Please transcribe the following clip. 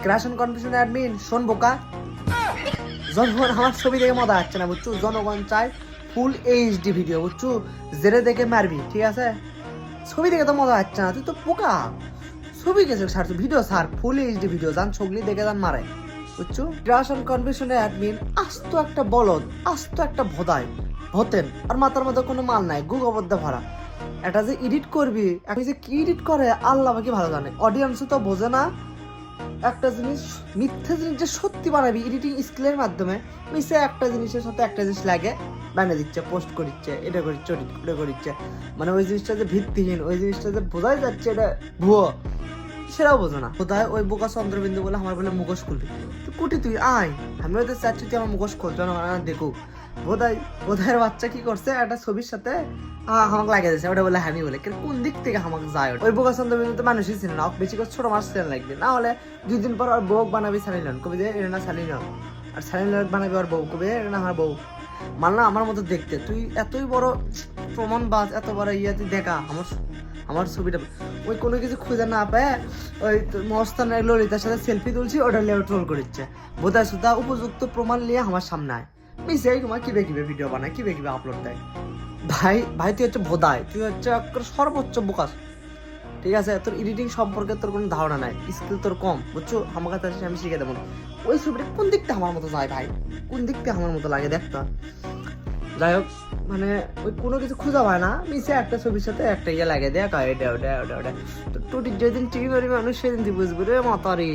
ক্রাশন confusion admin শোন বোকা, জনগণ আমার ছবি দেখে মজা আসছে না বুঝছো, জনগণ চাই ফুল এইচডি ভিডিও বুঝছো, জেরে দেখে মারবি ঠিক আছে, ছবি দেখে তো মজা আসছে না, তুই তো বোকা, ছবি গেছে ছাড়ছো ভিডিও ছাড়, ফুল এইচডি ভিডিও জান ছগলি দেখে যান মারে বুঝছো। ক্রাশন কনফিউশনের অ্যাডমিন আস্ত একটা বলদ, আস্ত একটা ভোদাই হতেন, আর মাথার মধ্যে কোনো মাল নাই, গুগবদ্ধ ভরা। এটা যে এডিট করবি, একটা যে কি এডিট করে আল্লাহ আমাকে ভালো জানে, অডিয়েন্সও তো বোঝে না একটা জিনিস, মিথ্যা জিনিস যে সত্যি বানাবি এডিটিং স্কিলের মাধ্যমে, মিশে একটা জিনিসের সাথে একটা জিনিস লাগে বানিয়ে দিচ্ছে, পোস্ট করিচ্ছে, এটা করিচ্ছে, ওটা করিচ্ছে, মানে ওই জিনিসটা যে ভিত্তিহীন, ওই জিনিসটা যে বোঝাই যাচ্ছে এটা ভুয়ো, সেটাও বোঝো না। কোথায় ওই বোকা চন্দ্রবিন্দু বলে আমার বলে মুখোশ খুলবি, তুই কুটি তুই আয়, আমিও তো চাচ্ছি তুই আমার মুখোশ খুলছ না, দেখুক বোধায়ের বাচ্চা কি করছে, একটা ছবির সাথে হামাক লাগিয়ে দিয়েছে, ওটা বলে হানি বলে, কোন দিক থেকে হামাক যায়, ওই বোকা চন্দ্রবিন্দু তো মানুষই ছিল না, বেশি করে ছোট মাছ ছিলেন লাগবে, না হলে 2 দিন পর আর বউ বানাবি সালিলন, কবি যে এটা না সালিলন, আর সালিলন বানাবি আর বউ কবি এটা না আমার বউ, মানলাম আমার মতো দেখতে, তুই এতই বড় প্রমাণ বাস, এত বড় ইয়া তুই দেখা আমার ছবিটা, ওই কোনো কিছু খুঁজে না পায়, ওই মস্তানের ললিতার সাথে সেলফি তুলছি, ওটা লিয়ে ট্রোল করছে, বোধহয় সুদ্ধা উপযুক্ত প্রমাণ নিয়ে আমার সামনে আয়, মিশে তোমার কিবে ভিডিও বানায়, কিবে আপলোড দেয়, ভাই তুই হচ্ছে ভোদাই, তুই হচ্ছে সর্বোচ্চ বোকাস, ঠিক আছে, তোর এডিটিং সম্পর্কে তোর কোনো ধারণা নাই, স্কিল তোর কম বুঝছো, আমার কাছে আমি শিখে দেবো, ওই ছবিটা কোন দিকটা আমার মতো যায় ভাই, কোন দিকটা আমার মতো লাগে দেখতো, যাই হোক মানে ওই কোনো কিছু খুঁজা হয় না, মিশে একটা ছবির সাথে একটা ইয়ে লাগে দেখ, এটা ওটা টুটির যেদিন টিভি করি মানুষ সেদিন তুই বুঝবি রে মাতারি।